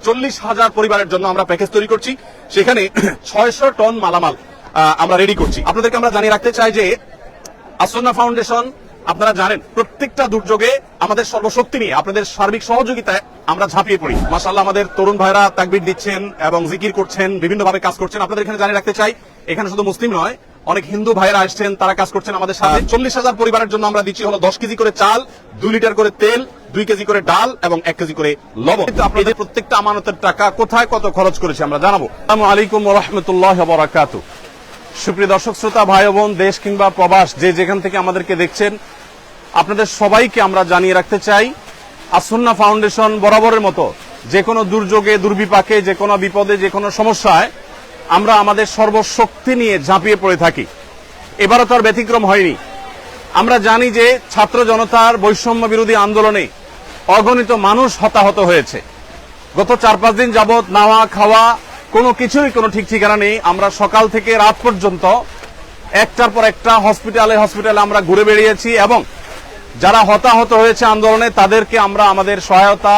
40,000 পরিবারের জন্য আমরা প্যাকেজ তৈরি করছি। সেখানে 600 টন মালামাল আমরা রেডি করছি। আপনাদেরকে আমরা জানিয়ে রাখতে চাই যে আসন্না ফাউন্ডেশন, আপনারা জানেন, প্রত্যেকটা দুর্যোগে আমাদের সর্বশক্তি নিয়ে আপনাদের সার্বিক সহযোগিতায় আমরা ঝাঁপিয়ে পড়ি। মাশাআল্লাহ, আমাদের তরুণ ভাইরা তাকবীর দিচ্ছেন এবং জিকির করছেন, বিভিন্নভাবে কাজ করছেন। আপনাদের এখানে জানিয়ে রাখতে চাই, এখানে শুধু মুসলিম নয়, অনেক হিন্দু ভাইরা আসছেন, তারা কাজ করছেন আমাদের সাথে। 40,000 পরিবারের জন্য আমরা দিচ্ছি হলো 10 কেজি করে চাল, 2 লিটার করে তেল, 2 কেজি করে ডাল এবং 1 কেজি করে লবণ। কিন্তু আপনাদের প্রত্যেকটা আমানতের টাকা কোথায় কত খরচ করেছে আমরা জানাবো। আসসালামু আলাইকুম ওয়া রাহমাতুল্লাহি ওয়া বারাকাতুহু। সুপ্রিয় দর্শক শ্রোতা, ভাই ও বোন, দেশ কিংবা প্রবাস, যে যেখান থেকে আমাদেরকে দেখছেন, আপনাদের সবাইকে আমরা জানিয়ে রাখতে চাই, আসন্না ফাউন্ডেশন বরাবরের মতো যে কোনো দুর্যোগে, দুর্বিপাকে, যে কোনো বিপদে, যে কোনো সমস্যায় আমরা আমাদের সর্বশক্তি নিয়ে ঝাঁপিয়ে পড়ে থাকি। এবারও তার ব্যতিক্রম হয়নি। আমরা জানি যে ছাত্র জনতার বৈষম্য বিরোধী আন্দোলনে অগণিত মানুষ হতাহত হয়েছে। গত 4-5 দিন যাবৎ নাওয়া খাওয়া কোনো কিছুরই কোনো ঠিক ঠিকানা নেই। আমরা সকাল থেকে রাত পর্যন্ত একটার পর একটা হসপিটালে আমরা ঘুরে বেরিয়েছি এবং যারা হতাহত হয়েছে আন্দোলনে তাদেরকে আমরা আমাদের সহায়তা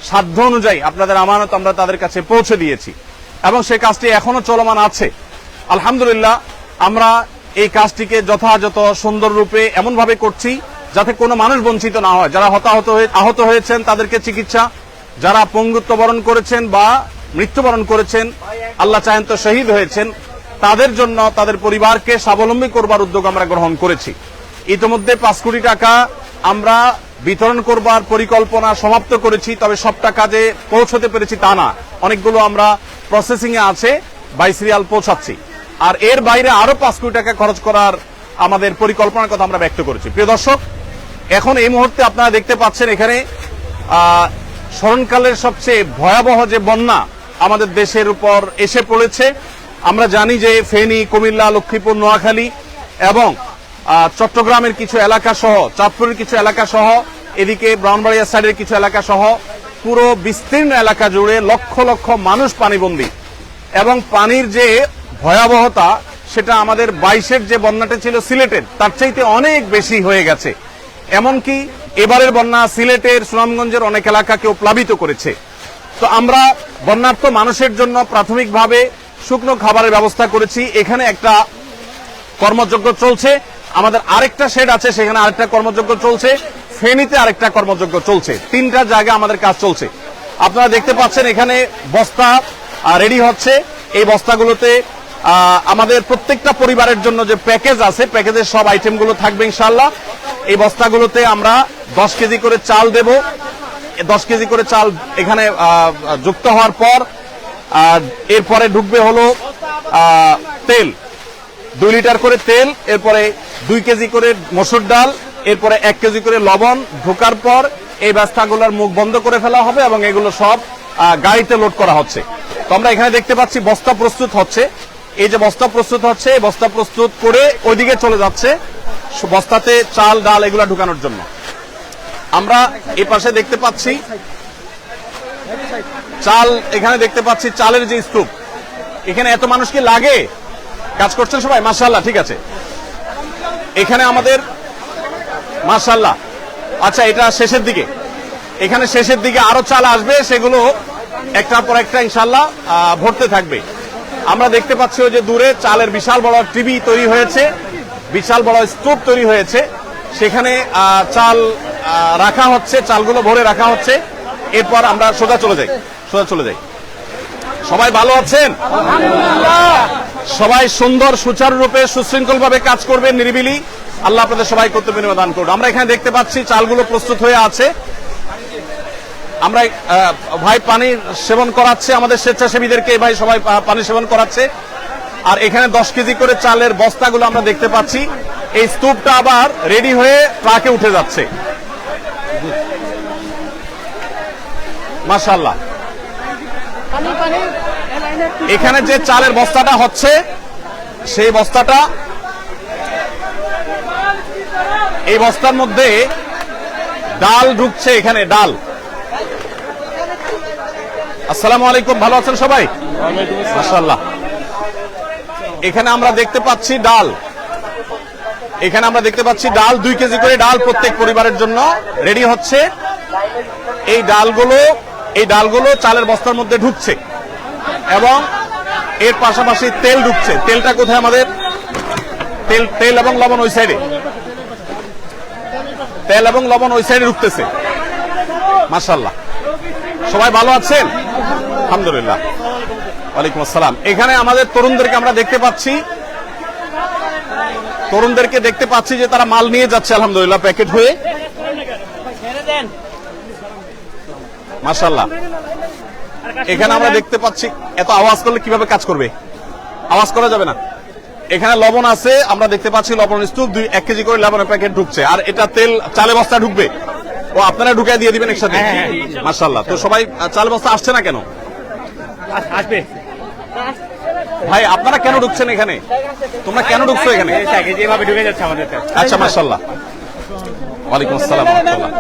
সাধ্য অনুযায়ী, আপনাদের আমানত আমরা তাদের কাছে পৌঁছে দিয়েছি এবং সেই কাজটি এখনো চলমান আছে। আলহামদুলিল্লাহ, আমরা এই কাজটিকে যথাযথ সুন্দর রূপে এমন ভাবে করছি যাতে কোনো মানুষ বঞ্চিত না হয়। যারা আহত হয়েছেন তাদেরকে চিকিৎসা, যারা পঙ্গুত্ব বরণ করেছেন বা মৃত্যুবরণ করেছেন, আল্লাহ চাহেন তো শহীদ হয়েছেন, তাদের জন্য, তাদের পরিবারকে স্বাবলম্বী করবার উদ্যোগ আমরা গ্রহণ করেছি। ইতিমধ্যে 5 কোটি টাকা আমরা বিতরণ করবার পরিকল্পনা সমাপ্ত করেছি। তবে সব টাকা যে পৌঁছতে পেরেছি তা না, অনেকগুলো আমরা প্রসেসিং এ আছে, বাই সিরিয়াল পৌঁছাচ্ছি। আর এর বাইরে আরো 5 কোটি টাকা খরচ করার আমাদের পরিকল্পনার কথা আমরা ব্যক্ত করেছি। প্রিয় দর্শক, এখন এই মুহূর্তে আপনারা দেখতে পাচ্ছেন এখানে স্মরণকালের সবচেয়ে ভয়াবহ যে বন্যা আমাদের দেশের উপর এসে পড়েছে। আমরা জানি যে ফেনী, কুমিল্লা, লক্ষ্মীপুর, নোয়াখালী এবং চট্টগ্রামের কিছু এলাকা সহ, চাঁদপুরের কিছু এলাকা সহ, এদিকে ব্রাহ্মণবাড়িয়া সাইডের কিছু এলাকা সহ পুরো বিস্তীর্ণ এলাকা জুড়ে লক্ষ লক্ষ মানুষ পানিবন্দী। এবং পানির যে ভয়াবহতা, সেটা আমাদের 22-এর যে বন্যাটা ছিল সিলেটের, তার চাইতে অনেক বেশি হয়ে গেছে। এমনকি এবারের বন্যা সিলেটের, সুনামগঞ্জের অনেক এলাকাকেও প্লাবিত করেছে। তো আমরা বন্যার্থ মানুষের জন্য প্রাথমিকভাবে শুকনো খাবারের ব্যবস্থা করেছি। এখানে একটা কর্মযজ্ঞ চলছে, আমাদের আরেকটা শেড আছে, সেখানে আরেকটা কর্মযজ্ঞ চলছে, ফেনীতে আরেকটা কর্মযজ্ঞ চলছে। 3টা জায়গায় আমাদের কাজ চলছে। আপনারা দেখতে পাচ্ছেন এখানে বস্তা রেডি হচ্ছে। এই বস্তাগুলোতে আমাদের প্রত্যেকটা পরিবারের জন্য যে প্যাকেজ আছে, প্যাকেজের সব আইটেমগুলো থাকবে ইনশাআল্লাহ। এই বস্তাগুলোতে আমরা 10 কেজি করে চাল দেব। 10 কেজি করে চাল এখানে যুক্ত হওয়ার পর এরপরে ঢুকবে হলো তেল, 2 লিটার করে তেল, এরপরে 2 কেজি করে মসুর ডাল, এরপরে 1 কেজি করে লবণ ঢোকার পর এই বস্তাগুলোর মুখ বন্ধ করে ফেলা হবে এবং এগুলো সব গাড়িতে লোড করা হচ্ছে। তো আমরা এখানে দেখতে পাচ্ছি বস্তা প্রস্তুত হচ্ছে। এই যে বস্তা প্রস্তুত হচ্ছে, এই বস্তা প্রস্তুত করে ওইদিকে চলে যাচ্ছে বস্তাতে চাল, ডাল এগুলা ঢুকানোর জন্য। আমরা এই পাশে দেখতে পাচ্ছি চাল, এখানে দেখতে পাচ্ছি চালের যে স্তূপ। এখানে এত মানুষ কি লাগে? কাজ করছেন সবাই? মাশাআল্লাহ, ঠিক আছে। এখানে আমাদের মাশাআল্লাহ, আচ্ছা, এটা শেষের দিকে, এখানে শেষের দিকে আরো চাল আসবে, সেগুলো একটার পর একটা ইনশাআল্লাহ ভরতে থাকবে। আমরা দেখতে পাচ্ছি ওই যে দূরে চালের বিশাল বড় টিভি তৈরি হয়েছে, বিশাল বড় স্তূপ তৈরি হয়েছে, সেখানে চাল রাখা হচ্ছে, চালগুলো ভরে রাখা হচ্ছে। এরপর আমরা সোজা চলে যাই। সবাই ভালো আছেন? সবাই সুন্দর সুচারুরূপে সুশৃঙ্খল ভাবে কাজ করবেন, নিরিবিলি। আল্লাহ আপনাদের সবাই কর্তব্য দান করুন। আমরা এখানে দেখতে পাচ্ছি চালগুলো প্রস্তুত হয়ে আছে। আমরা ভাই পানি সেবন করাচ্ছে আমাদের স্বেচ্ছাসেবীদেরকে, ভাই সবাই পানি সেবন করাচ্ছে। আর এখানে 10 কেজি করে চালের বস্তাগুলো আমরা দেখতে পাচ্ছি। এই স্তূপটা আবার রেডি হয়ে ট্রাকে উঠে যাচ্ছে। মাশাআল্লাহ, এখানে যে চালের বস্তাটা হচ্ছে, সেই বস্তাটা, এই বস্তার মধ্যে ডাল ঢুকছে। এখানে ডাল। আসসালামু আলাইকুম, ভালো আছেন সবাই? মাশাআল্লাহ। এখানে আমরা দেখতে পাচ্ছি ডাল, এখানে আমরা দেখতে পাচ্ছি ডাল, 2 কেজি করে ডাল প্রত্যেক পরিবারের জন্য রেডি হচ্ছে। এই ডালগুলো এই ডালগুলো চালের বস্তার মধ্যে ঢুকছে এবং এর পাশাপাশি তেল ঢুকছে। তেলটা কোথায় আমাদের? তেল এবং লবণ ওই সাইডে, তেল এবং লবণ ওই সাইডে ঢুকতেছে। মাশাআল্লাহ, সবাই ভালো আছেন? আলহামদুলিল্লাহ। ওয়ালাইকুম আসসালাম। এখানে আমাদের তরুণদেরকে আমরা দেখতে পাচ্ছি, যে তারা মাল নিয়ে যাচ্ছে আলহামদুলিল্লাহ প্যাকেট হয়ে। মাশাআল্লাহ, এখানে আমরা দেখতে পাচ্ছি। এত আওয়াজ করলে কিভাবে কাজ করবে? আওয়াজ করা যাবে না। এখানে লবণ আছে, আমরা দেখতে পাচ্ছি লবণ স্তূপ 1 কেজি করে লবণের প্যাকেট ঢুকছে, আর এটা তেল চালে বস্তা ঢুকবে। ও আপনারা ঢুকাই দিয়ে দিবেন একসাথে? মাশাআল্লাহ। তো সবাই চালে বস্তা আসছে না কেন? আসবে ভাই আপনারা কেন ঢুকছেন এখানে? তোমরা কেন ঢুকছো এখানে? যেভাবে ঢুকে যাচ্ছে আমাদের। আচ্ছা, মাশাআল্লাহ। ওয়ালাইকুম আসসালাম ওয়া রাহমাতুল্লাহ।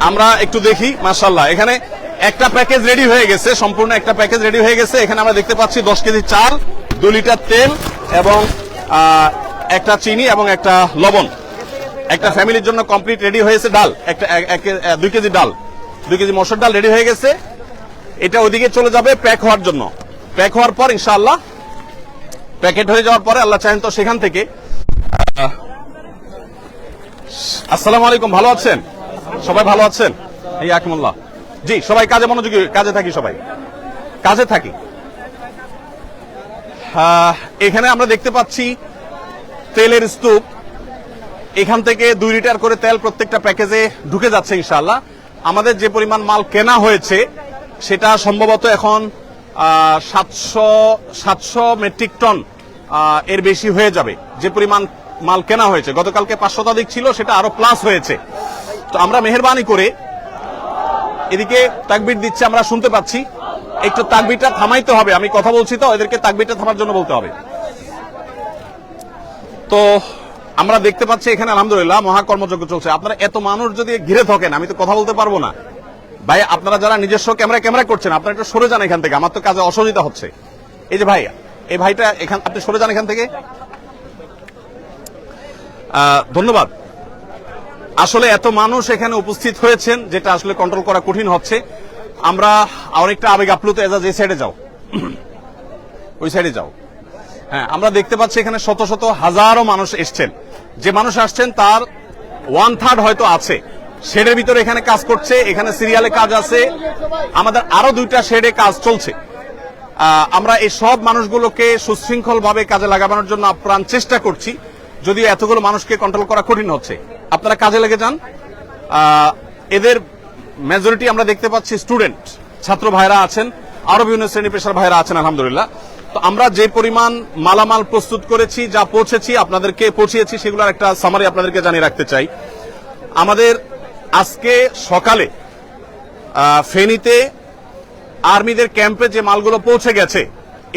আমরা একটু দেখি। মাশাআল্লাহ, এখানে একটা প্যাকেজ রেডি হয়ে গেছে, সম্পূর্ণ একটা প্যাকেজ রেডি হয়ে গেছে। এখানে আমরা দেখতে পাচ্ছি 10 কেজি চাল, 2 লিটার তেল এবং একটা চিনি এবং একটা লবণ। একটা ফ্যামিলির জন্য কমপ্লিট রেডি হয়েছে। ডাল 2 কেজি ডাল, 2 কেজি মসুর ডাল রেডি হয়ে গেছে। এটা ওইদিকে চলে যাবে প্যাক হওয়ার জন্য। প্যাক হওয়ার পর ইনশাআল্লাহ, প্যাকেট হয়ে যাওয়ার পরে আল্লাহ চাহেন তো সেখান থেকে। আসসালামু আলাইকুম, ভালো আছেন? সবাই ভালো আছেন? ইয়াকুমুল্লাহ। জি, সবাই কাজে মনোযোগী, কাজে থাকি, সবাই কাজে থাকি। এখানে আমরা দেখতে পাচ্ছি তেলের স্তূপ। এখান থেকে 2 লিটার করে তেল প্রত্যেকটা প্যাকেজে ঢুকে যাচ্ছে ইনশাআল্লাহ। আমাদের যে পরিমাণ মাল কেনা হয়েছে সেটা সম্ভবত এখন 700 মেট্রিক টন এর বেশি হয়ে যাবে। যে পরিমাণ মাল কেনা হয়েছে, গতকালকে 500 শতাধিক ছিল, সেটা আরো প্লাস হয়েছে। তো আমরা মেহেরবানি করে, এদিকে তাকবীর দিচ্ছে, আমরা শুনতে পাচ্ছি, একটু তাকবীরটা থামাইতে হবে। আমি কথা বলছি তো, এদেরকে তাকবীরটা থামার জন্য বলতে হবে। তো আমরা দেখতে পাচ্ছি এখানে আলহামদুলিল্লাহ মহাকর্মযজ্ঞ চলছে। আপনারা এত মানুষ যদি ঘিরে থাকেন, আমি তো কথা বলতে পারবো না। ভাই আপনারা যারা নিজস্ব ক্যামেরা করছেন, আপনারা একটু সরে যান এখান থেকে, আমার তো কাজে অসুবিধা হচ্ছে। এই যে ভাই, এই ভাইটা এখান, আপনি সরে যান এখান থেকে। ধন্যবাদ। আসলে এত মানুষ এখানে উপস্থিত হয়েছেন, যেটা আসলে কন্ট্রোল করা কঠিন হচ্ছে। আমরা অনেকটা আবেগ আপ্লুত। এজাজ এই সাইডে যাও, ওই সাইডে যাও। হ্যাঁ, আমরা দেখতে পাচ্ছি এখানে শত শত হাজারো মানুষ এসছেন। যে মানুষ আসছেন তার 1/3 হয়তো আছে শেডের ভিতরে এখানে কাজ করছে। এখানে সিরিয়ালে কাজ আছে, আমাদের আরো 2টা শেডে কাজ চলছে। আমরা এই সব মানুষগুলোকে সুশৃঙ্খল ভাবে কাজে লাগানোর জন্য আপ্রাণ চেষ্টা করছি, যদিও এতগুলো মানুষকে কন্ট্রোল করা কঠিন হচ্ছে। আপনারা কাজে লেগে যান। এদের মেজরিটি আমরা দেখতে পাচ্ছি স্টুডেন্ট, ছাত্র ভাইরা আছেন, আরো বিভিন্ন শ্রেণী পেশার ভাইরা আছেন আলহামদুলিল্লাহ। তো আমরা যে পরিমাণ মালামাল প্রস্তুত করেছি, যা পৌঁছেছি, আপনাদেরকে পৌঁছিয়েছি, সেগুলোর একটা সামারি আপনাদেরকে জানিয়ে রাখতে চাই। আমাদের আজকে সকালে ফেনীতে আর্মিদের ক্যাম্পে যে মালগুলো পৌঁছে গেছে,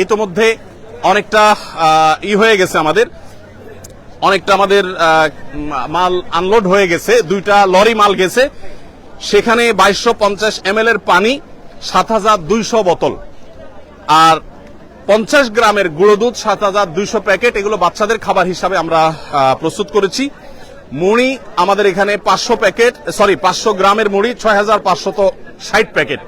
ইতোমধ্যে অনেকটা হয়ে গেছে, অনেকটা আমাদের মাল আনলোড হয়ে গেছে। 2টা লরি মাল গেছে, সেখানে 2250 ml এর পানি, 7200 বোতল, আর 50 গ্রামের গুঁড়ো দুধ, 7200 প্যাকেট। এগুলো বাচ্চাদের খাবার হিসাবে আমরা প্রস্তুত করেছি। মুড়ি আমাদের এখানে 500 গ্রামের মুড়ি, 6560 প্যাকেট।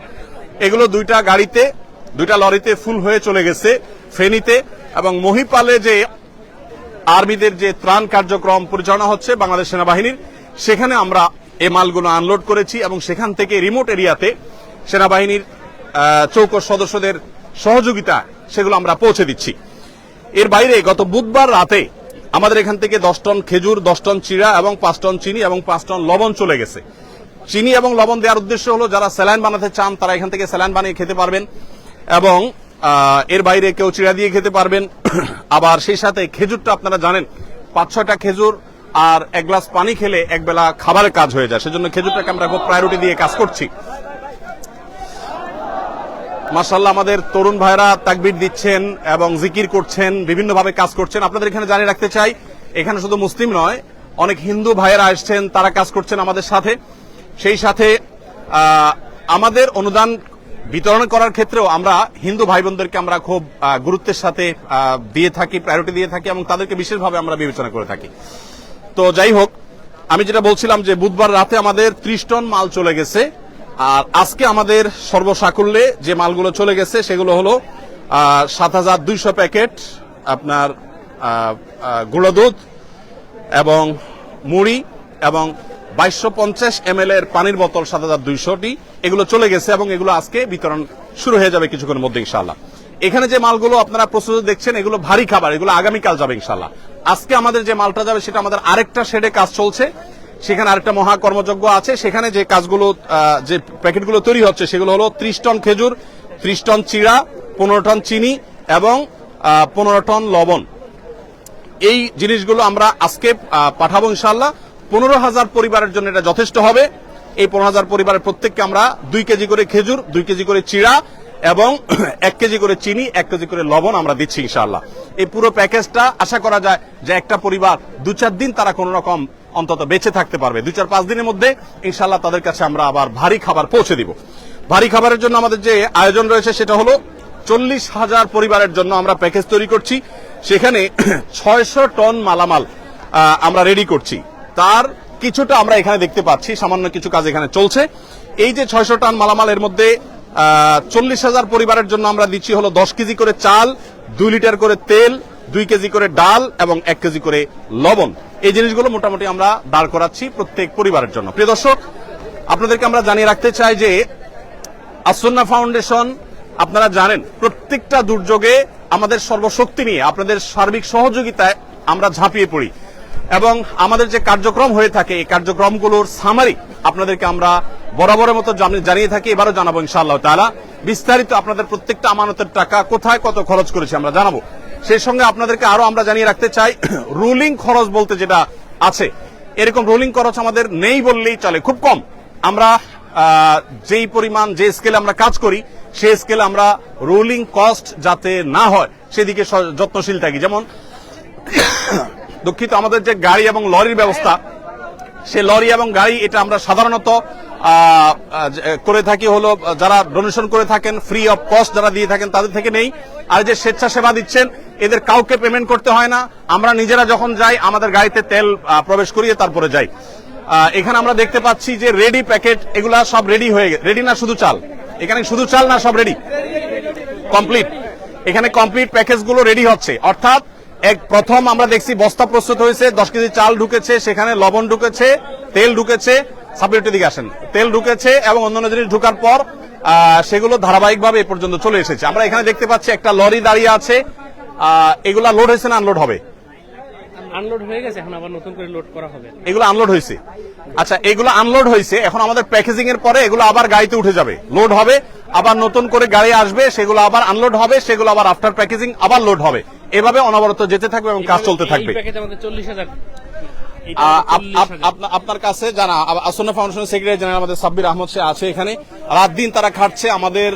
এগুলো 2টা লরিতে ফুল হয়ে চলে গেছে ফেনীতে। এবং মহিপালে যে আর্মিদের যে ত্রাণ কার্যক্রম পরিচালনা হচ্ছে বাংলাদেশ সেনাবাহিনীর, সেখানে আমরা এই মালগুলো আনলোড করেছি এবং সেখান থেকে রিমোট এরিয়াতে সেনাবাহিনীর চৌকস সদস্যদের সহযোগিতা সেগুলো আমরা পৌঁছে দিচ্ছি। এর বাইরে গত বুধবার রাতে আমাদের এখান থেকে 10 টন খেজুর, 10 টন চিড়া এবং 5 টন চিনি এবং 5 টন লবণ চলে গেছে। চিনি এবং লবণ দেওয়ার উদ্দেশ্য হলো যারা স্যালাইন বানাতে চান তারা এখান থেকে স্যালাইন বানিয়ে খেতে পারবেন, এবং এর বাইরে কেউ চিড়া দিয়ে খেতে পারবেন। আবার সেই সাথে খেজুরটা আপনারা জানেন 5-6টা খেজুর আর 1 গ্লাস পানি খেলে একবেলা খাবারের কাজ হয়ে যায়, সেজন্য খেজুরটাকে আমরা খুব প্রায়োরিটি দিয়ে কাজ করছি। মাশাআল্লাহ, আমাদের তরুণ ভাইরা তাকবীর দিচ্ছেন এবং জিকির করছেন, বিভিন্নভাবে কাজ করছেন। আপনাদের এখানে জানিয়ে রাখতে চাই, এখানে শুধু মুসলিম নয়, অনেক হিন্দু ভাইরা আসছেন, তারা কাজ করছেন আমাদের সাথে। সেই সাথে আমাদের অনুদান বিতরণ করার ক্ষেত্রেও আমরা হিন্দু ভাই বোনদেরকে আমরা খুব গুরুত্বের সাথে দিয়ে থাকি, প্রায়োরিটি দিয়ে থাকি, এবং তাদেরকে বিশেষভাবে আমরা বিবেচনা করে থাকি। তো যাই হোক, আমি যেটা বলছিলাম যে বুধবার রাতে আমাদের 30 টন মাল চলে গেছে আর আজকে আমাদের সর্বসাকুল্যে যে মালগুলো চলে গেছে সেগুলো হলো ৭,২০০ প্যাকেট আপনার গুঁড়ো দুধ এবং মুড়ি এবং ২২৫০ ml এর পানির বোতল ৭,২০০টি এগুলো চলে গেছে এবং এগুলো আজকে বিতরণ শুরু হয়ে যাবে কিছুক্ষণের মধ্যে ইনশাআল্লাহ। এখানে যে মালগুলো আপনারা প্রস্তুত দেখছেন এগুলো ভারী খাবার, এগুলো আগামীকাল যাবে ইনশাআল্লাহ। আজকে আমাদের যে মালটা যাবে সেটা আমাদের আরেকটা শেডে কাজ চলছে, সেখানে আরেকটা মহা কর্মযজ্ঞ আছে। সেখানে যে কাজগুলো যে প্যাকেটগুলো তৈরি হচ্ছে সেগুলো হলো 30 টন খেজুর, 30 টন চিড়া, 15 টন চিনি এবং 15 টন লবণ। এই জিনিসগুলো আমরা আজকে পাঠাবো ইনশাআল্লাহ। 15,000 পরিবারের জন্য এটা যথেষ্ট হবে। এই 15,000 পরিবারের প্রত্যেককে আমরা 2 কেজি করে খেজুর, 2 কেজি করে চিড়া এবং 1 কেজি করে চিনি, 1 কেজি করে লবণ আমরা দিচ্ছি ইনশাআল্লাহ। এই পুরো প্যাকেজটা আশা করা যায় যে একটা পরিবার 2-4 দিন তারা কোন রকম অন্তত বেঁচে থাকতে পারবে। 2-4-5 দিনের মধ্যে ইনশাআল্লাহ তাদের কাছে আমরা আবার ভারী খাবার পৌঁছে দিব। ভারী খাবারের জন্য আমাদের যে আয়োজন রয়েছে সেটা হলো 40,000 পরিবারের জন্য আমরা প্যাকেজ তৈরি করছি। সেখানে 600 টন মালামাল আমরা রেডি করছি। তার কিছুটা আমরা এখানে দেখতে পাচ্ছি, সামান্য কিছু কাজ এখানে চলছে। এই যে 600 টন মালামাল এর মধ্যে 40,000 পরিবারের জন্য আমরা দিচ্ছি হলো 10 কেজি করে চাল, 2 লিটার করে তেল, 2 কেজি করে ডাল এবং 1 কেজি করে লবণ। এই জিনিসগুলো মোটামুটি আমরা দাঁড় করাচ্ছি প্রত্যেক পরিবারের জন্য। প্রিয় দর্শক, আপনাদেরকে আমরা জানিয়ে রাখতে চাই যে আসন্না ফাউন্ডেশন আপনারা জানেন প্রত্যেকটা দুর্যোগে আমাদের সর্বশক্তি নিয়ে আপনাদের সার্বিক সহযোগিতায় আমরা ঝাঁপিয়ে পড়ি এবং আমাদের যে কার্যক্রম হয়ে থাকে এই কার্যক্রমগুলোর সামারি আপনাদেরকে আমরা বরাবরের মতো জানিয়ে থাকি, এবারও জানাবো ইনশাআল্লাহ তাআলা। বিস্তারিত আপনাদের প্রত্যেকটা আমানতের টাকা কোথায় কত খরচ করেছি আমরা জানাবো। সেই সঙ্গে আপনাদেরকে আরো আমরা জানিয়ে রাখতে চাই রুলিং খরচ বলতে যেটা আছে, এরকম রুলিং খরচ আমাদের নেই বললেই চলে, খুব কম। আমরা যেই পরিমাণ যে স্কেলে আমরা কাজ করি সেই স্কেলে আমরা রুলিং কস্ট যাতে না হয় সেদিকে যত্নশীল থাকি। যেমন দুঃখিত, আমাদের যে গাড়ি এবং লরির ব্যবস্থা, সে লরি এবং গাড়ি এটা আমরা সাধারণত করে থাকি হলো যারা ডোনেশন করে থাকেন, ফ্রি অফ কস্ট যারা দিয়ে থাকেন তাদের থেকে নেই। আর যে স্বেচ্ছাসেবা দিচ্ছেন এদের কাউকে পেমেন্ট করতে হয় না। আমরা নিজেরা যখন যাই আমাদের গাড়িতে তেল প্রবেশ করিয়ে তারপরে যাই। এখানে আমরা দেখতে পাচ্ছি যে রেডি প্যাকেট, এগুলা সব রেডি হয়ে গেছে। রেডি না শুধু চাল, এখানে শুধু চাল না, সব রেডি কমপ্লিট। এখানে কমপ্লিট প্যাকেজগুলো রেডি হচ্ছে, অর্থাৎ প্রথম আমরা দেখছি বস্তা প্রস্তুত হয়েছে, 10 কেজি চাল ঢুকেছে, সেখানে লবণ ঢুকেছে, তেল ঢুকেছে, সাবজেক্টের দিকে আসেন, তেল ঢুকেছে এবং অন্যান্য জিনিস ঢুকার পর সেগুলো ধারাবাহিকভাবে এ পর্যন্ত চলে এসেছে। আমরা এখানে দেখতে পাচ্ছি একটা লরি দাঁড়িয়ে আছে। এগুলা লোড হয়েছে না আনলোড হবে? আনলোড হয়ে গেছে, এখন আবার নতুন করে লোড করা হবে। এগুলো আনলোড হয়েছে। আচ্ছা, এগুলো আনলোড হয়েছে, এখন আমাদের প্যাকেজিং এর পরে এগুলো আবার গাড়িতে উঠে যাবে, লোড হবে, আবার নতুন করে গাড়ি আসবে, সেগুলো আবার আনলোড হবে, সেগুলো আবার আফটার প্যাকেজিং আবার লোড হবে। এভাবে অনবরত যেতে থাকবে এবং কাজ চলতে থাকবে। এই প্যাকেজ আমাদের 40,000। আপনার কাছে জানা আসন্না ফাউন্ডেশনের সেক্রেটারি জেনারেল আমাদের সাব্বির আহমদ সে আছে এখানে। রাত দিন তারা খাটছে, আমাদের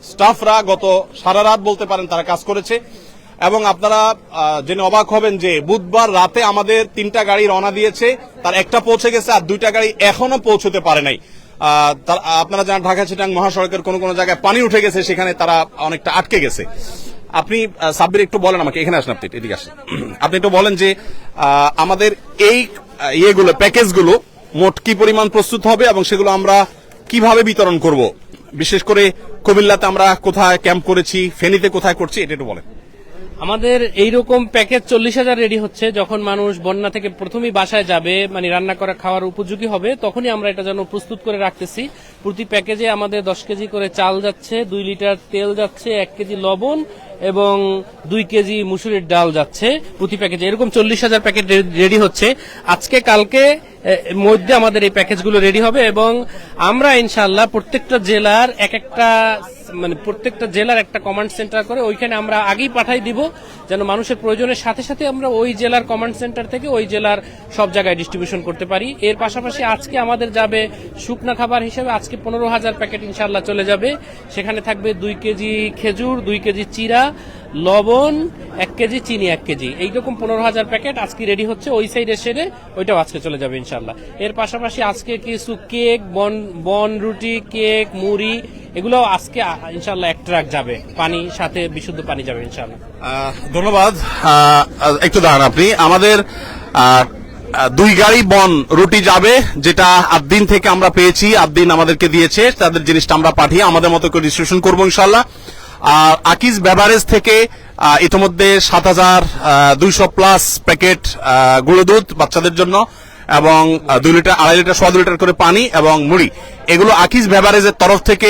স্টাফরা গত সারা রাত বলতে পারেন তারা কাজ করেছে। এবং আপনারা জেনে অবাক হবেন যে বুধবার রাতে আমাদের 3টা গাড়ি রওনা দিয়েছে, তার একটা পৌঁছে গেছে আর 2টা গাড়ি এখনো পৌঁছতে পারে নাই। আপনারা জানেন ঢাকা চিটাং মহাসড়কের কোন কোন জায়গায় পানি উঠে গেছে, সেখানে তারা অনেকটা আটকে গেছে। আপনি সাব্বির একটু বলেন আমাকে, এখানে আসেন, আপনি এদিকে আসেন, আপনি একটু বলেন যে আমাদের এই ইয়েগুলো প্যাকেজগুলো মোট কি পরিমাণ প্রস্তুত হবে এবং সেগুলো আমরা কিভাবে বিতরণ করব, বিশেষ করে কুমিল্লাতে আমরা কোথায় ক্যাম্প করেছি, ফেনীতে কোথায় করছি, এটা একটু বলেন। আমাদের এইরকম প্যাকেজ 40,000 রেডি হচ্ছে। যখন মানুষ বন্যা থেকে প্রথমেই বাসায় যাবে, মানে রান্না করা খাওয়ার উপযোগী হবে, তখনই আমরা এটা যেন প্রস্তুত করে রাখতেছি। প্রতি প্যাকেজে আমাদের 10 কেজি করে চাল যাচ্ছে, 2 লিটার তেল যাচ্ছে, 1 কেজি লবণ এবং 2 কেজি মুসুরির ডাল যাচ্ছে প্রতি প্যাকেজে। এরকম 40,000 প্যাকেট রেডি হচ্ছে। আজকে কালকে মধ্যে আমাদের এই প্যাকেজগুলো রেডি হবে এবং আমরা ইনশাআল্লাহ প্রত্যেকটা জেলার প্রত্যেকটা জেলার একটা কমান্ড সেন্টার করে ওইখানে আমরা আগেই পাঠাই দিব, যেন মানুষের প্রয়োজনের সাথে সাথে আমরা ওই জেলার কমান্ড সেন্টার থেকে ওই জেলার সব জায়গায় ডিস্ট্রিবিউশন করতে পারি। এর পাশাপাশি আজকে আমাদের যাবে শুকনা খাবার হিসেবে, আজকে 15,000 প্যাকেট ইনশাআল্লাহ চলে যাবে। সেখানে থাকবে 2 কেজি খেজুর, 2 কেজি চিরা, লবণ, 1 কেজি চিনি, 1 কেজি, এইরকম 15,000 প্যাকেট আজকে রেডি হচ্ছে। ওই সাইডে সেরে ওইটাও আজকে চলে যাবে ইনশাআল্লাহ। এর পাশাপাশি আজকে কিছু কেক, বন রুটি, কেক, মুড়ি, এগুলো আজকে ইনশাআল্লাহ 1 ট্রাক যাবে, পানি সাথে বিশুদ্ধ পানি যাবে ইনশাআল্লাহ। ধন্যবাদ। একটু দাঁড়ান আপনি, আমাদের 2 গাড়ি বন রুটি যাবে, যেটা আদ্দিন থেকে আমরা পেয়েছি, আদ্দিন আমাদেরকে দিয়েছে, তাদের জিনিসটা আমরা পাঠিয়ে আমাদের মতো করে ডিস্ট্রিবিউশন করবো ইনশাল্লাহ। আর আকিজ বেভারেজ থেকে ইতিমধ্যে 7,200 প্লাস প্যাকেট গুঁড়ো দুধ বাচ্চাদের জন্য, এবং 2 লিটার 2.5 লিটার 1.5 লিটার করে পানি এবং মুড়ি, এগুলো আকিজ বেভারেজের তরফ থেকে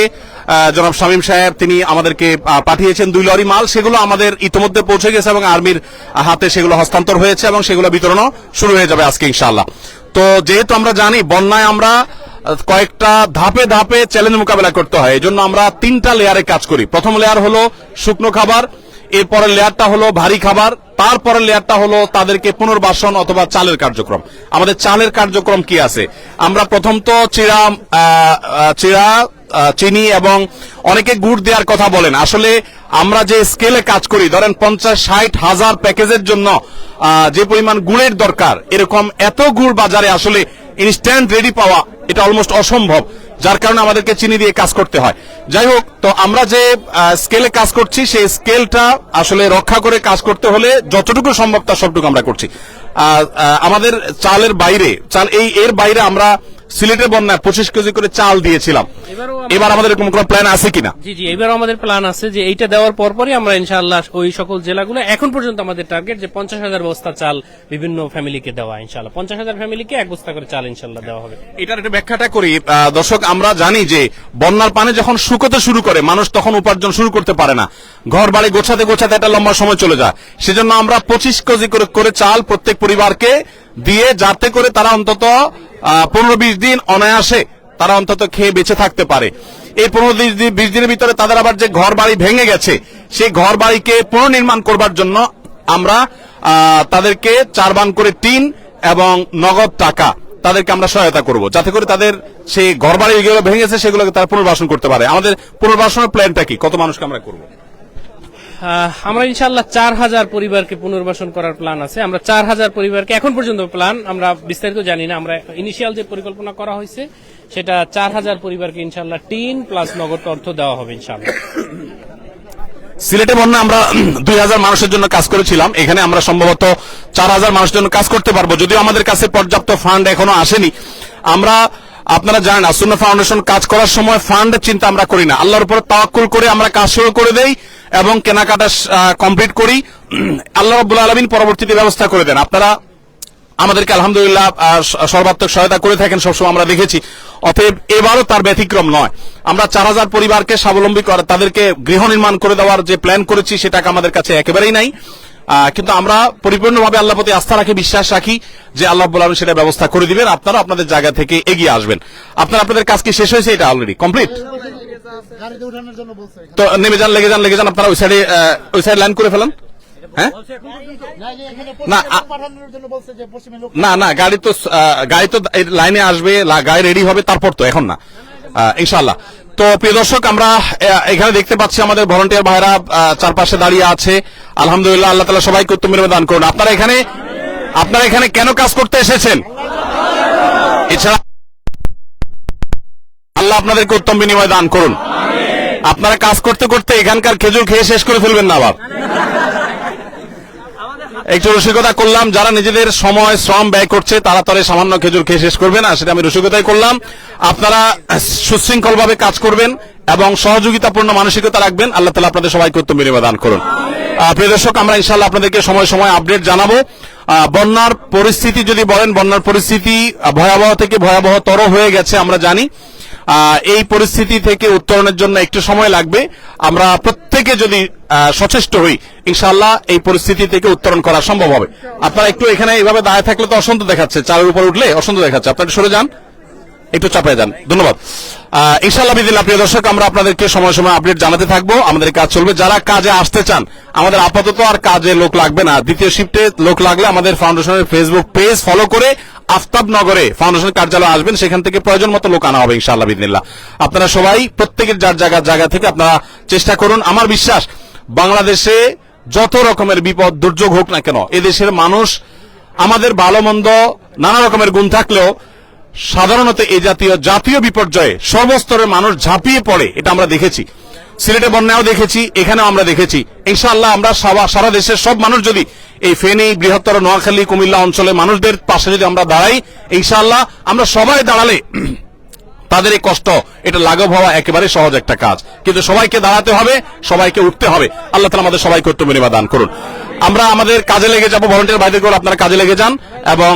জনাব শামীম সাহেব তিনি আমাদেরকে পাঠিয়েছেন 2 লরি মাল। সেগুলো আমাদের ইতিমধ্যে পৌঁছে গেছে এবং আর্মির হাতে সেগুলো হস্তান্তর হয়েছে এবং সেগুলো বিতরণও শুরু হয়ে যাবে আজকে ইনশাআল্লাহ। তো যেহেতু আমরা জানি বন্যায় আমরা কয়েকটা ধাপে ধাপে চ্যালেঞ্জ মোকাবেলা করতে হয়, এজন্য আমরা 3টা লেয়ারে কাজ করি। প্রথম লেয়ার হলো শুকনো খাবার, এরপরের লেয়ারটা হলো ভারী খাবার, তারপরের লেয়ারটা হলো তাদেরকে পুনর্বাসন অথবা চালের কার্যক্রম। আমাদের চালের কার্যক্রম কি আছে? আমরা প্রথম তো চিড়া, চিনি এবং অনেকে গুড় দেওয়ার কথা বলেন। আসলে আমরা যে স্কেলে কাজ করি, ধরেন 50-60 হাজার প্যাকেজের জন্য যে পরিমাণ গুড়ের দরকার, এরকম এত গুড় বাজারে আসলে ইনস্ট্যান্ট রেডি পাওয়া এটা অলমোস্ট অসম্ভব, যার কারণে আমাদেরকে চিনি দিয়ে কাজ করতে হয়। যাই হোক, তো আমরা যে স্কেলে কাজ করছি সেই স্কেলটা আসলে রক্ষা করে কাজ করতে হলে যতটুকু সম্ভব তার সবটুকু আমরা করছি। আমাদের চালের বাইরে এর বাইরে আমরা সিলেটের বন্যায় 25 কেজি করে চাল দিয়েছিলাম। এবার আমাদের এরকম কোনো প্ল্যান আছে কিনা? জি জি, এবারও আমাদের প্ল্যান আছে যে এইটা দেওয়ার পরপরই আমরা ইনশাআল্লাহ ওই সকল জেলাগুলো, এখন পর্যন্ত আমাদের টার্গেট যে 50,000 বস্তা চাল বিভিন্ন ফ্যামিলিকে দেওয়া, ইনশাআল্লাহ 50,000 ফ্যামিলিকে 1 বস্তা করে চাল ইনশাআল্লাহ দেওয়া হবে। এটার একটা ব্যাখ্যাটা করি দর্শক। আমরা জানি যে বন্যার পানি যখন শুকোতে শুরু করে মানুষ তখন উপার্জন শুরু করতে পারে না, ঘর বাড়ি গোছাতে গোছাতে একটা লম্বা সময় চলে যায়। সেজন্য আমরা 25 কেজি করে চাল প্রত্যেক পরিবারকে দিয়ে, যাতে করে তারা অন্তত 15-20 দিন অনায়াসে তারা অন্তত খেয়ে বেঁচে থাকতে পারে। এই 15-20 দিনের ভিতরে তাদের আবার যে ঘর বাড়ি ভেঙে গেছে সেই ঘর বাড়িকে পুনর্নির্মাণ করবার জন্য আমরা তাদেরকে 4 বান করে টিন এবং নগদ টাকা তাদেরকে আমরা সহায়তা করব, যাতে করে তাদের সেই ঘর বাড়ি যেগুলো ভেঙে গেছে সেগুলোকে তারা পুনর্বাসন করতে পারে। আমাদের পুনর্বাসনের প্ল্যানটা কি? কত মানুষকে আমরা করব? আমরা ইনশাআল্লাহ 4,000 পরিবারকে পুনর্বাসন করার প্ল্যান আছে। আমরা 4,000 পরিবারকে এখন পর্যন্ত প্ল্যান, আমরা বিস্তারিত জানি না, আমরা ইনিশিয়াল যে পরিকল্পনা করা হয়েছে সেটা 4,000 পরিবারকে ইনশাআল্লাহ টিন প্লাস নগদ অর্থ দেওয়া হবে ইনশাআল্লাহ। সিলেটে বন্যা আমরা 2,000 মানুষের জন্য কাজ করেছিলাম, এখানে আমরা সম্ভবত 4,000 মানুষের জন্য কাজ করতে পারবো, যদিও আমাদের কাছে পর্যাপ্ত ফান্ড এখনো আসেনি। আমরা, আপনারা জানেন, আসুন্নাহ ফাউন্ডেশন কাজ করার সময় ফান্ডের চিন্তা আমরা করি না, আল্লাহর উপর তাওয়াক্কুল করে আমরা কাজ শুরু করে দেই এবং কেনাকাটা কমপ্লিট করি। আল্লাহ রাব্বুল আলামিন পরবর্তীতে ব্যবস্থা করে দেন। আপনারা আমাদেরকে আলহামদুলিল্লাহ সর্বাত্মক সহায়তা করে থাকেন, সবসময় আমরা দেখেছি। অতএব এবারও তার ব্যতিক্রম নয়। আমরা 4,000 পরিবারকে স্বাবলম্বী করে তাদেরকে গৃহ নির্মাণ করে দেওয়ার যে প্ল্যান করেছি সেটাকে আমাদের কাছে একেবারেই নাই, কিন্তু আমরা পরিপূর্ণভাবে আল্লাহর প্রতি আস্থা রাখি, বিশ্বাস রাখি যে আল্লাহ রাব্বুল আলামিন সেটা ব্যবস্থা করে দিবেন। আপনারা আপনাদের জায়গা থেকে এগিয়ে আসবেন। আপনাদের কাজ কি শেষ হয়েছে? এটা অলরেডি কমপ্লিট। তো নেমে যান, লেগে যান, আপনারা ওই সাইডে লাইন করে ফেলেন। হ্যাঁ, না গাড়ি তো লাইনে আসবে, গাড়ি রেডি হবে, তারপর তো, এখন না ইনশাআল্লাহ। তো প্রিয় দর্শক, আমরা এখানে দেখতে পাচ্ছি আমাদের ভলান্টিয়ার ভাইরা চারপাশে দাঁড়িয়ে আছে। আলহামদুলিল্লাহ, আল্লাহ তাআলা সবাইকে উত্তম বিনিময় দান করুন। আপনারা এখানে কেন কাজ করতে এসেছেন? এছাড়া আল্লাহ আপনাদেরকে উত্তম বিনিময় দান করুন। আপনারা কাজ করতে করতে এখানকার খেজুর খেয়ে শেষ করে ফেলবেন না আবার। একটু রসিকতা করলাম, যারা নিজেদের সময় শ্রম ব্যয় করছে তারা তরে সামান্য খেজুর খেয়ে শেষ করবে না, সেটা আমি রসিকতাই করলাম। আপনারা সুশৃঙ্খল ভাবে কাজ করবেন এবং সহযোগিতাপূর্ণ মানসিকতা রাখবেন। আল্লাহ তাআলা আপনাদের সবাইকে উত্তম বিনিময় দান করুন। প্রিয় দর্শক, আমরা ইনশাআল্লাহ আপনাদেরকে সময় সময় আপডেট জানাবো। বন্যার পরিস্থিতি যদি বলেন, বন্যার পরিস্থিতি ভয়াবহ থেকে ভয়াবহতর হয়ে গেছে আমরা জানি। এই পরিস্থিতি থেকে উত্তরণের জন্য একটু সময় লাগবে। আমরা প্রত্যেকে যদি সচেষ্ট হই, ইনশাআল্লাহ এই পরিস্থিতি থেকে উত্তরণ করা সম্ভব হবে। আপনারা একটু এখানে এইভাবে দাঁড়িয়ে থাকলে তো অসন্ত দেখাচ্ছে, চালের উপর উঠলে অসন্ত দেখাচ্ছে, আপনারা সরে যান, একটু চাপায় যান। ধন্যবাদ। ইনশাআল্লাহ বিদিল্লাহ প্রিয় দর্শক, আমরা আপনাদেরকে সময় সময় আপডেট জানাতে থাকবো। আমাদের কাজ চলবে। যারা কাজে আসতে চান, আমাদের আপাতত আর কাজে লোক লাগবে না। দ্বিতীয় শিফটে লোক লাগলে আমাদের ফাউন্ডেশনের ফেসবুক পেজ ফলো করে আফতাবনগরে ফাউন্ডেশন কার্যালয়ে আসবেন, সেখান থেকে প্রয়োজন মতো লোক আনা হবে ইনশাআল্লাহ বিদিল্লাহ। আপনারা সবাই প্রত্যেকের যার জায়গা থেকে আপনারা চেষ্টা করুন। আমার বিশ্বাস, বাংলাদেশে যত রকমের বিপদ দুর্যোগ হোক না কেন, এদেশের মানুষ, আমাদের ভালো মন্দ নানা রকমের গুণ থাকলেও সাধারণত এই জাতীয় বিপর্যয়ে সর্বস্তরের মানুষ ঝাঁপিয়ে পড়ে, এটা আমরা দেখেছি। সিলেটে বন্যাও দেখেছি, এখানেও আমরা দেখেছি। ইনশাআল্লাহ আমরা সারা দেশের সব মানুষ যদি এই ফেনী, বৃহত্তর নোয়াখালী, কুমিল্লা অঞ্চলে মানুষদের পাশে যদি আমরা দাঁড়াই, ইনশাআল্লাহ আমরা সবাই দাঁড়ালে তাদের এই কষ্ট এটা লাঘব হওয়া একেবারে সহজ একটা কাজ। কিন্তু সবাইকে দাঁড়াতে হবে, সবাইকে উঠতে হবে। আল্লাহ তাআলা আমাদের সবাই কর্তব্য নিবেদন করুন। আমরা আমাদের কাজে লেগে যাব, ভলান্টিয়ার বাইরে করে আপনারা কাজে লেগে যান এবং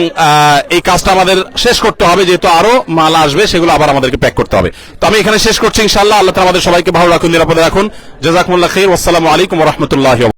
এই কাজটা আমাদের শেষ করতে হবে, যেহেতু আরো মাল আসবে, সেগুলো আবার আমাদেরকে প্যাক করতে হবে। তো আমি এখানে শেষ করছি ইনশাআল্লাহ। আল্লাহ তাআলা আমাদের সবাইকে ভালো রাখুন, নিরাপদে রাখুন। জাযাকুমুল্লাহ খাইর। ওয়াসসালামু আলাইকুম ওয়া রাহমাতুল্লাহি